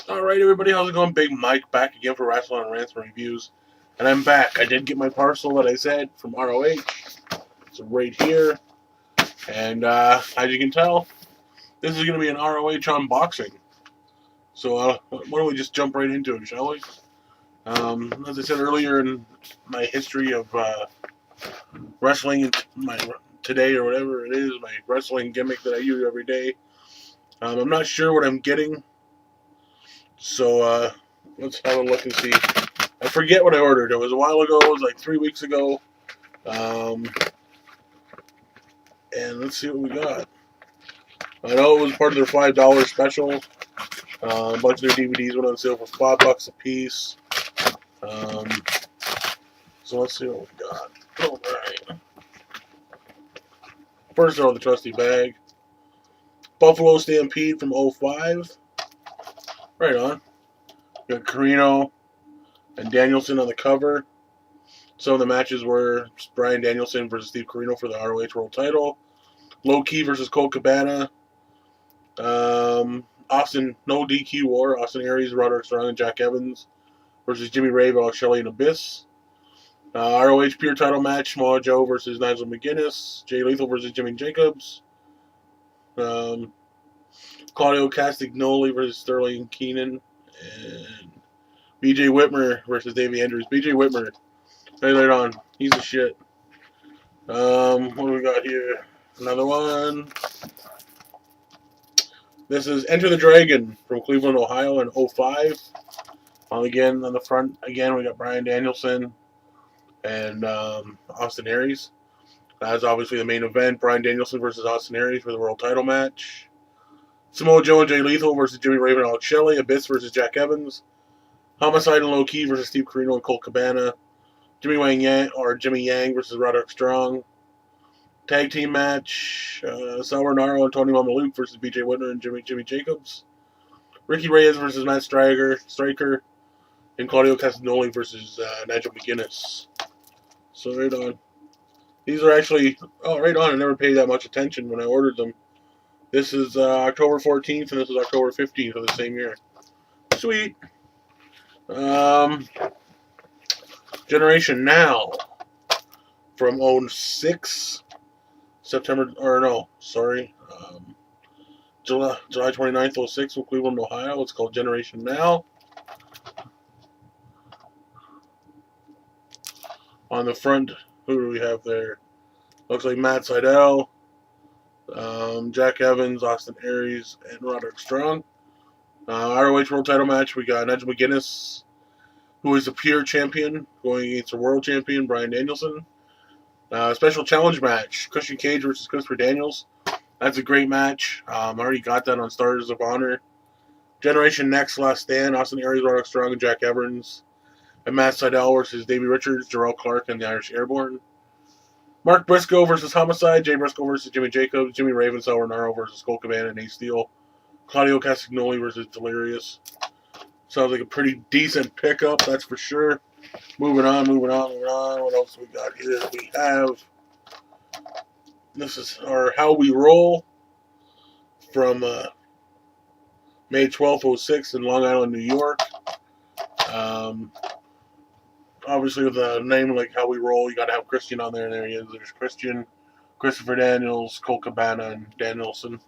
Alright, everybody, how's it going? Big Mike back again for Wrestling and Rants and Reviews. And I'm back. I did get my parcel that I said from ROH. It's right here. And as you can tell, this is going to be an ROH unboxing. So why don't we just jump right into it, shall we? As I said earlier in my history of wrestling, my today or whatever it is, my wrestling gimmick that I use every day, I'm not sure what I'm getting. So let's have a look and see. I forget what I ordered. It was a while ago. It was like 3 weeks ago. And let's see what we got. I know it was part of their $5 special. A bunch of their DVDs went on sale for $5 a piece. So let's see what we got. All right. First, the trusty bag. Buffalo Stampede from 05. Right on. We got Carino and Danielson on the cover. Some of the matches were Bryan Danielson versus Steve Carino for the ROH World Title. Low Key versus Colt Cabana. Austin, no DQ war. Austin Aries, Roderick Strong, and Jack Evans versus Jimmy Rave, Alex Shelley, and Abyss. ROH Pure Title match. Samoa Joe versus Nigel McGuinness. Jay Lethal versus Jimmy Jacobs. Claudio Castagnoli versus Sterling Keenan. And BJ Whitmer versus Davey Andrews. BJ Whitmer. Hey, later on. He's the shit. What do we got here? Another one. This is Enter the Dragon from Cleveland, Ohio in 05. Again, on the front, again, we got Bryan Danielson and Austin Aries. That's obviously the main event. Bryan Danielson versus Austin Aries for the world title match. Samoa Joe and Jay Lethal versus Jimmy Raven and Alex Shelley. Abyss versus Jack Evans. Homicide and Low Key versus Steve Carino and Colt Cabana. Jimmy Yang versus Roderick Strong. Tag team match. Sal Rinauro and Tony Mamaluke versus BJ Whitmer and Jimmy Jacobs. Ricky Reyes versus Matt Striker. And Claudio Castagnoli versus Nigel McGuinness. So right on. These are actually, right on. I never paid that much attention when I ordered them. This is October 14th and this is October 15th of the same year. Sweet. Generation Now from 06. July 29th, 06 from Cleveland, Ohio. It's called Generation Now. On the front, who do we have there? Looks like Matt Sydal, Jack Evans, Austin Aries, and Roderick Strong. ROH World Title match, we got Nigel McGuinness, who is the pure champion, going against the world champion, Bryan Danielson. Special challenge match, Christian Cage versus Christopher Daniels. That's a great match. I already got that on Stars of Honor. Generation Next Last Stand, Austin Aries, Roderick Strong, and Jack Evans. And Matt Sydal versus Davey Richards, Jarrell Clark, and the Irish Airborne. Mark Briscoe versus Homicide, Jay Briscoe versus Jimmy Jacobs, Jimmy Raven, Sal Rinauro versus Colt Cabana and Ace Steel. Claudio Castagnoli versus Delirious. Sounds like a pretty decent pickup, that's for sure. Moving on. What else we got here? We have, this is our How We Roll from May 12th, 06 in Long Island, New York. Obviously, with a name like How We Roll, you got to have Christian on there, and there he is. There's Christian, Christopher Daniels, Colt Cabana, and Danielson.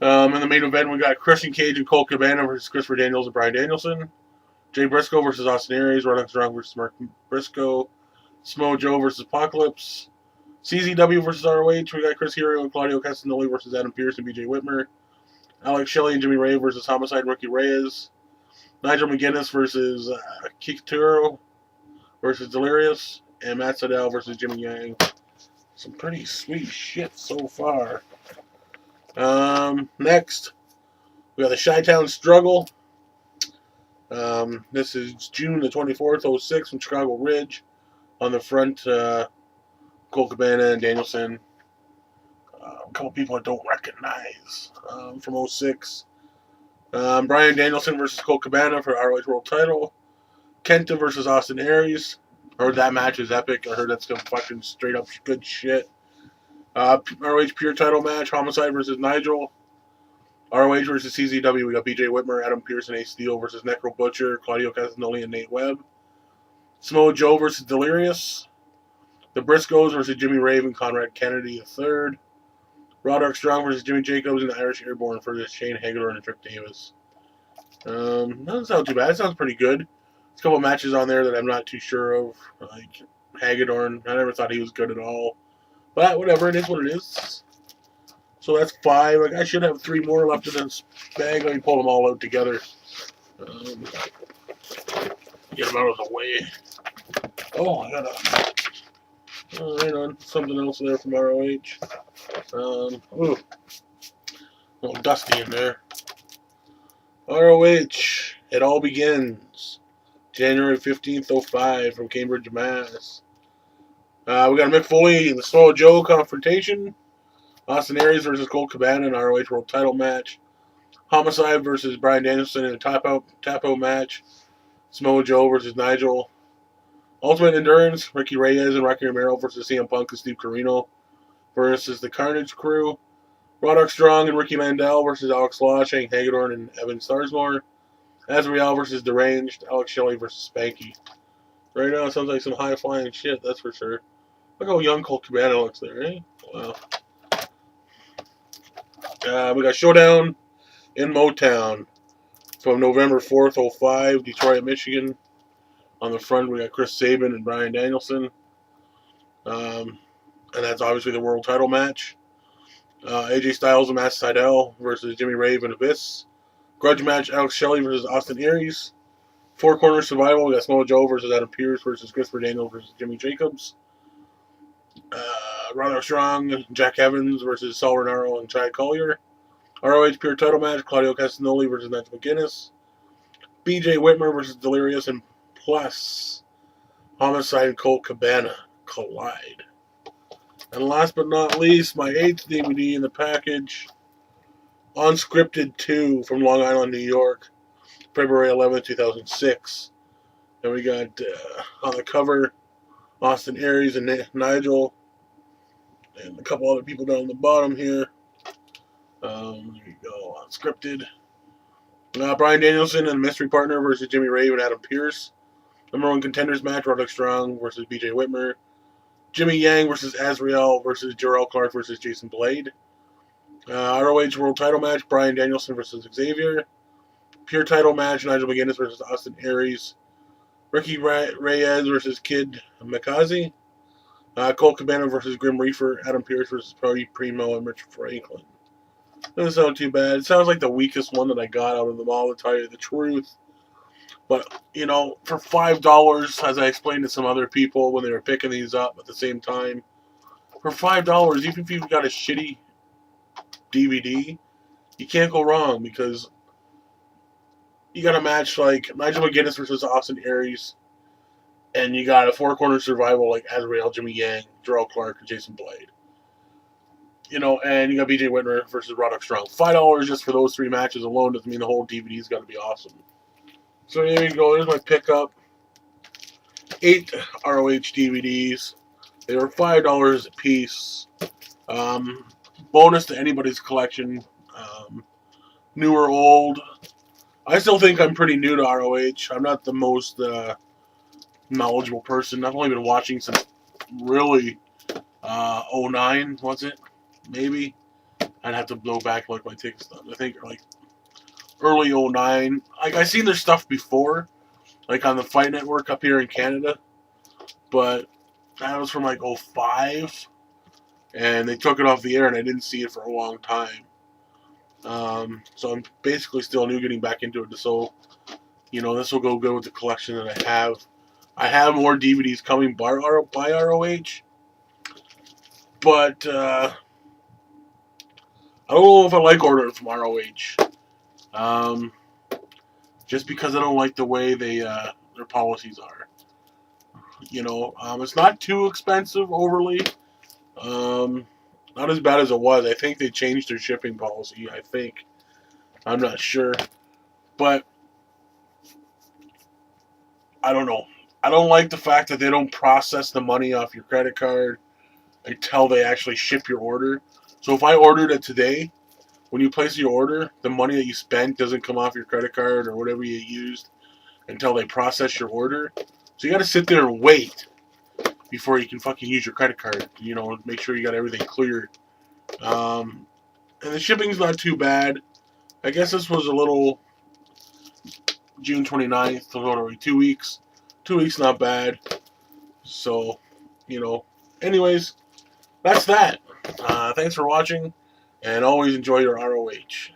In the main event, we got Christian Cage and Colt Cabana versus Christopher Daniels and Bryan Danielson. Jay Briscoe versus Austin Aries, Roderick Strong versus Mark Briscoe, Samoa Joe versus Apocalypse, CZW versus ROH, we got Chris Hero and Claudio Castagnoli versus Adam Pearce and BJ Whitmer, Alex Shelley and Jimmy Rave versus Homicide and Ricky Reyes, Nigel McGuinness versus Kikutaro versus Delirious, and Matt Sydal versus Jimmy Yang. Some pretty sweet shit so far. Next, we got the Chi-Town Struggle. This is June the 24th, 06 from Chicago Ridge. On the front, Colt Cabana and Danielson. A couple people I don't recognize from 06. Bryan Danielson versus Colt Cabana for ROH World Title. Kenta versus Austin Aries. I heard that match is epic. I heard that's some fucking straight up good shit. ROH Pure Title match. Homicide versus Nigel. ROH versus CZW, we got BJ Whitmer, Adam Pearce, and Ace Steel versus Necro Butcher, Claudio Castagnoli, and Nate Webb. Samoa Joe versus Delirious. The Briscoes versus Jimmy Rave and Conrad Kennedy III. Roderick Strong versus Jimmy Jacobs and the Irish Airborne versus Shane Hagedorn and Trick Davis. Doesn't sound too bad. It sounds pretty good. There's a couple matches on there that I'm not too sure of. Like Hagedorn, I never thought he was good at all. But whatever, it is what it is. So that's 5. Like, I should have 3 more left in this bag. Let me pull them all out together. Get them out of the way. Oh, I got hang on, something else there from ROH. Ooh, a little dusty in there. ROH, it all begins January 15th, 05 from Cambridge, Mass. We got a Mick Foley and the Samoa Joe confrontation. Austin Aries versus Colt Cabana in ROH World Title match. Homicide versus Bryan Danielson in a tap-out match. Samoa Joe versus Nigel. Ultimate Endurance, Ricky Reyes and Rocky Romero versus CM Punk and Steve Corino versus the Carnage Crew. Roderick Strong and Ricky Mandel versus Alex Law, Shane Hagedorn, and Evan Starsmore. Azrael versus Deranged, Alex Shelley versus Spanky. Right now, it sounds like some high-flying shit, that's for sure. Look how young Colt Cabana looks there, eh? Wow. We got Showdown in Motown from November 4th, 05, Detroit, Michigan. On the front, we got Chris Sabin and Bryan Danielson. And that's obviously the world title match. AJ Styles and Matt Sydal versus Jimmy Rave and Abyss. Grudge match, Alex Shelley versus Austin Aries. 4 Corner Survival, we got Samoa Joe versus Adam Pearce versus Christopher Daniels versus Jimmy Jacobs. Roderick Strong, Jack Evans versus Saul Renaro and Chad Collier. ROH Pure Title match, Claudio Castagnoli versus Nigel McGuinness. BJ Whitmer versus Delirious, and plus Homicide and Colt Cabana collide. And last but not least, my 8th DVD in the package, Unscripted 2 from Long Island, New York, February 11th, 2006. And we got on the cover Austin Aries and Nigel, and a couple other people down the bottom here. There you go, Unscripted. Bryan Danielson and Mystery Partner versus Jimmy Rave and Adam Pearce. Number 1 contenders match, Roderick Strong versus BJ Whitmer. Jimmy Yang versus Azrael versus Jarrell Clark versus Jason Blade. ROH World Title match, Bryan Danielson versus Xavier. Pure Title match, Nigel McGuinness versus Austin Aries. Ricky Reyes versus Kid Mikaze. Colt Cabana versus Grim Reaper. Adam Pearce versus Primo and Richard Franklin. Doesn't sound too bad. It sounds like the weakest one that I got out of them all, to tell you the truth. But, you know, for $5, as I explained to some other people when they were picking these up at the same time, for $5, even if you've got a shitty DVD, you can't go wrong, because you got a match like Nigel McGuinness versus Austin Aries, and you got a 4 Corner Survival like Azrael, Jimmy Yang, Jarrell Clark, and Jason Blade. You know, and you got BJ Whitmer versus Roderick Strong. $5 just for those 3 matches alone doesn't mean the whole DVD's got to be awesome. So there you go. There's my pickup. 8 ROH DVDs. They were $5 a piece. Bonus to anybody's collection. New or old. I still think I'm pretty new to ROH. I'm not the most knowledgeable person. I've only been watching since really 09, was it? Maybe. I'd have to blow back like my ticket stuff. I think like early 09. Like, I seen their stuff before, like on the Fight Network up here in Canada, but that was from like 05, and they took it off the air, and I didn't see it for a long time. So I'm basically still new, getting back into it. So, you know, this will go good with the collection that I have. I have more DVDs coming by ROH, but I don't know if I like ordering from ROH. Just because I don't like the way their policies are. You know, it's not too expensive overly. Not as bad as it was. I think they changed their shipping policy. I think. I'm not sure. But I don't know. I don't like the fact that they don't process the money off your credit card until they actually ship your order. So if I ordered it today when you place your order, the money that you spent doesn't come off your credit card or whatever you used until they process your order. So you got to sit there and wait before you can fucking use your credit card. You know, make sure you got everything cleared. And the shipping's not too bad. I guess this was a little June 29th, so what are we, 2 weeks? 2 weeks, not bad. So, you know, anyways, that's that. Thanks for watching, and always enjoy your ROH.